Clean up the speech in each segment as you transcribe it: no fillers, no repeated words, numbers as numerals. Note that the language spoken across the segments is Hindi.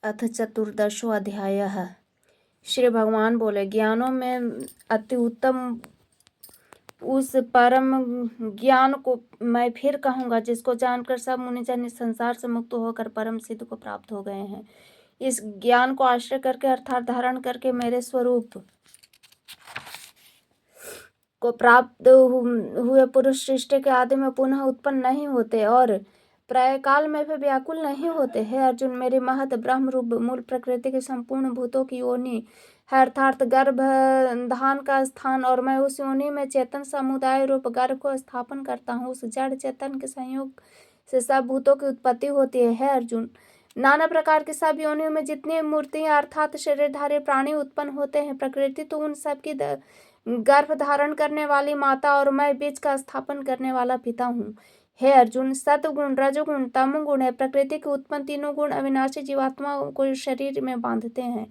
अथ चतुर्दशो अध्यायः। श्री भगवान बोले, ज्ञानों में अति उत्तम उस परम ज्ञान को मैं फिर कहूँगा जिसको जानकर सब मुनिजन इस संसार से मुक्त होकर परम सिद्ध को प्राप्त हो गए हैं। इस ज्ञान को आश्रय करके अर्थात धारण करके मेरे स्वरूप को प्राप्त हुए पुरुष सृष्टि के आदि में पुनः उत्पन्न नहीं होते और प्राय काल में भी व्याकुल नहीं होते। है अर्जुन, मेरी महत ब्रह्म रूप मूल प्रकृति के संपूर्ण भूतों की योनि है अर्थात गर्भ धान का स्थान, और मैं उस योनि में चेतन समुदाय रूप गर्भ को स्थापन करता हूँ। उस जड़ चेतन के संयोग से सब भूतों की उत्पत्ति होती है। अर्जुन, नाना प्रकार की सब योनियों में जितनी मूर्तियां अर्थात शरीरधारी प्राणी उत्पन्न होते हैं, प्रकृति तो उन सब की गर्भ धारण करने वाली माता और मैं बीज का स्थापन करने वाला पिता हूँ। हे अर्जुन, सतगुण रजोगुण तमोगुण है प्रकृति के उत्पन्न तीनों गुण अविनाशी जीवात्मा को शरीर में बांधते हैं।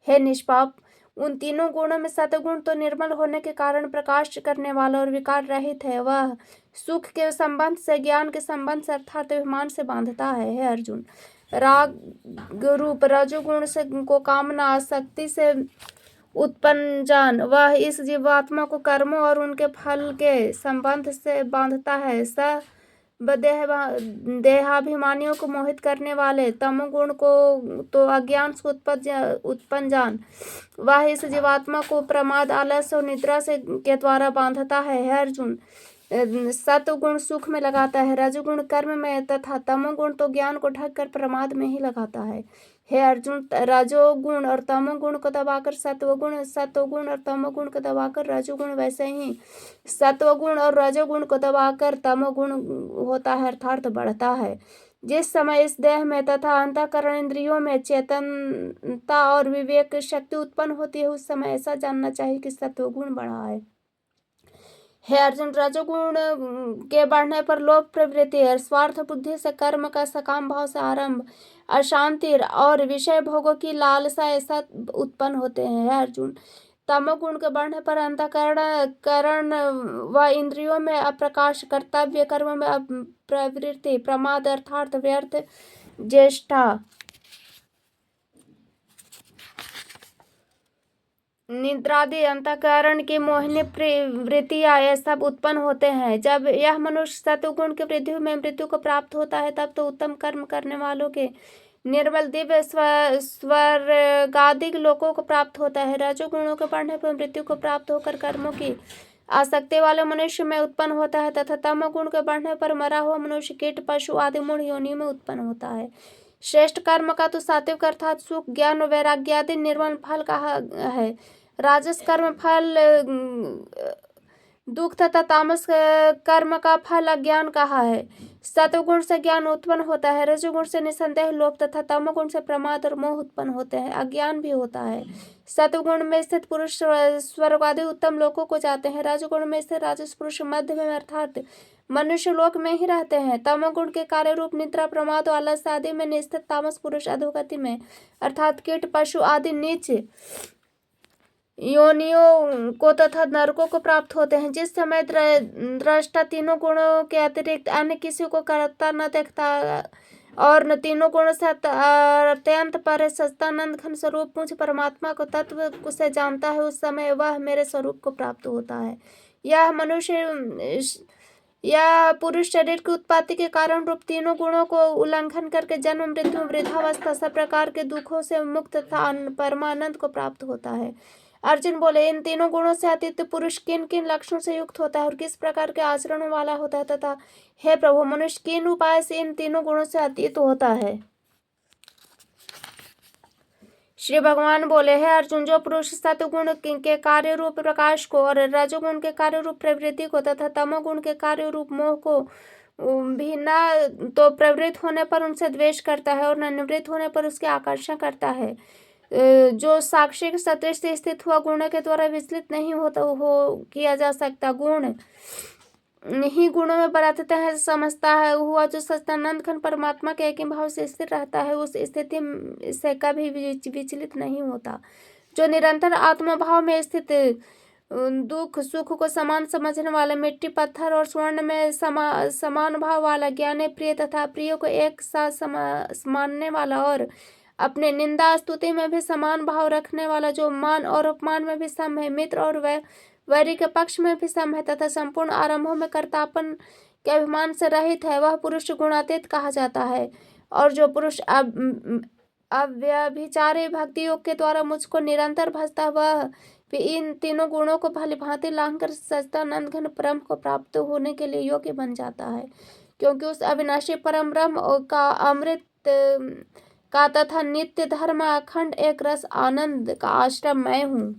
हे निष्पाप, उन तीनों गुणों में सतगुण तो निर्मल होने के कारण प्रकाश करने वाला और विकार रहित है। वह सुख के संबंध से ज्ञान के संबंध से अर्थात अभिमान से बांधता है। हे अर्जुन, राग रूप रजोगुण से को कामना आसक्ति से उत्पन्न जान, वह इस जीवात्मा को कर्मों और उनके फल के संबंध से बांधता है। देहाभिमानियों को मोहित करने वाले तमोगुण को तो अज्ञान से उत्पन्न जान, वह इस जीवात्मा को प्रमाद आलस्य और निद्रा से के द्वारा बांधता है। अर्जुन, सतगुण सुख में लगाता है, रजोगुण कर्म में तथा तमोगुण तो ज्ञान को ढककर प्रमाद में ही लगाता है। हे अर्जुन, रजोगुण और तमोगुण को दबाकर सत्वगुण और तमोगुण को दबाकर रजोगुण, वैसे ही सत्वगुण और रजोगुण को दबाकर तमोगुण होता है अर्थात बढ़ता है। जिस समय इस देह में तथा अंतःकरण इंद्रियों में चेतनता और विवेक शक्ति उत्पन्न होती है, उस समय ऐसा जानना चाहिए कि सत्वगुण बढ़ा है। हे अर्जुन, रजोगुण के बढ़ने पर लोभ प्रवृत्ति है, स्वार्थ बुद्धि से कर्म का सकाम भाव से आरंभ, अशांति और विषय भोगों की लालसा ऐसा उत्पन्न होते हैं। अर्जुन, तमोगुण के बढ़ने पर अंतःकरण व इंद्रियों में अप्रकाश, कर्तव्य कर्म में प्रवृत्ति, प्रमाद अर्थात व्यर्थ ज्येष्ठा, निद्रादि अंतःकरण की मोहिनी वृत्तियां ये सब उत्पन्न होते हैं। जब यह मनुष्य सतुगुण की वृद्धि में मृत्यु को प्राप्त होता है, तब तो उत्तम कर्म करने वालों के निर्मल दिव्य स्वर्गादिक लोकों को प्राप्त होता है। रजोगुणों के बढ़ने पर मृत्यु को प्राप्त होकर कर्मों की आसक्ति वाले मनुष्य में उत्पन्न होता है तथा तमोगुण के बढ़ने पर मरा हुआ मनुष्य कीट पशु आदि मूढ़ योनि में उत्पन्न होता है। श्रेष्ठ कर्म का तो सात्विक अर्थात सुख ज्ञान और वैराग्य आदि निर्मल फल कहा है। राजस कर्म फल दुख तथा तामस कर्म का फल अज्ञान कहा है। सतगुण से ज्ञान उत्पन्न होता है, रजोगुण से निसंदेह लोभ तथा तमोगुण से प्रमाद और मोह उत्पन्न होते हैं, अज्ञान भी होता है। सतगुण में स्थित पुरुष स्वर्ग आदि उत्तम लोकों को जाते हैं, रजोगुण में स्थित राजस पुरुष मध्य में अर्थात मनुष्य लोक में ही रहते हैं। तमोगुण के कार्य रूप निद्रा प्रमाद और आलस्य आदि में स्थित तामस पुरुष अधोगति में अर्थात कीट पशु आदि नीच योनियों को तथा नरकों को प्राप्त होते हैं। जिस समय दृष्टा तीनों गुणों के अतिरिक्त अन्य किसी को करता न देखता और न तीनों गुणों से अत्यंत पर सच्चिदानंद घन स्वरूप मुझ परमात्मा को तत्व से जानता है, उस समय वह मेरे स्वरूप को प्राप्त होता है। यह पुरुष शरीर की उत्पत्ति के कारण रूप तीनों गुणों को उल्लंघन करके जन्म मृत्यु वृद्धावस्था सब प्रकार के दुखों से मुक्त तथा परमानंद को प्राप्त होता है। अर्जुन बोले, इन तीनों गुणों से अतीत पुरुष किन किन लक्षणों से युक्त होता है और किस प्रकार के आचरणों वाला होता है तथा हे प्रभु, मनुष्य किन उपाय से इन तीनों गुणों से अतीत होता है। श्री भगवान बोले, है अर्जुन, जो पुरुष सतगुण के कार्य रूप प्रकाश को और रजोगुण के कार्य रूप प्रवृत्ति को तथा तमोगुण के कार्य रूप मोह को भी न तो प्रवृत्त होने पर उनसे द्वेष करता है और न निवृत्त होने पर उसके आकर्षण करता है, जो साक्षी सदृश से स्थित हुआ गुण के द्वारा विचलित नहीं होता किया जा सकता, गुण ही गुणों में बरतते हैं समझता है हुआ, जो सच्चिदानंद घन परमात्मा के एक ही भाव से स्थिर रहता है, उस स्थिति से कभी विचलित नहीं होता, जो निरंतर आत्मभाव में स्थित दुख सुख को समान समझने वाला, मिट्टी पत्थर और स्वर्ण में समान भाव वाला, ज्ञानी प्रिय तथा प्रिय को एक साथ मानने वाला और अपने निंदा स्तुति में भी समान भाव रखने वाला, जो मान और अपमान में भी सम है, मित्र और वैरी के पक्ष में भी सम है तथा संपूर्ण आरंभों में कर्तापन के अभिमान से रहित है, वह पुरुष गुणातीत कहा जाता है। और जो पुरुष अव्यभिचारी भक्ति योग के द्वारा मुझको निरंतर भजता, वह भी इन तीनों गुणों को भली भांति लांघकर सच्चिदानंद घन ब्रह्म को प्राप्त होने के लिए योग्य बन जाता है, क्योंकि उस अविनाशी परम ब्रह्म का अमृत का तथा नित्य धर्म अखंड एक रस आनंद का आश्रम मैं हूँ।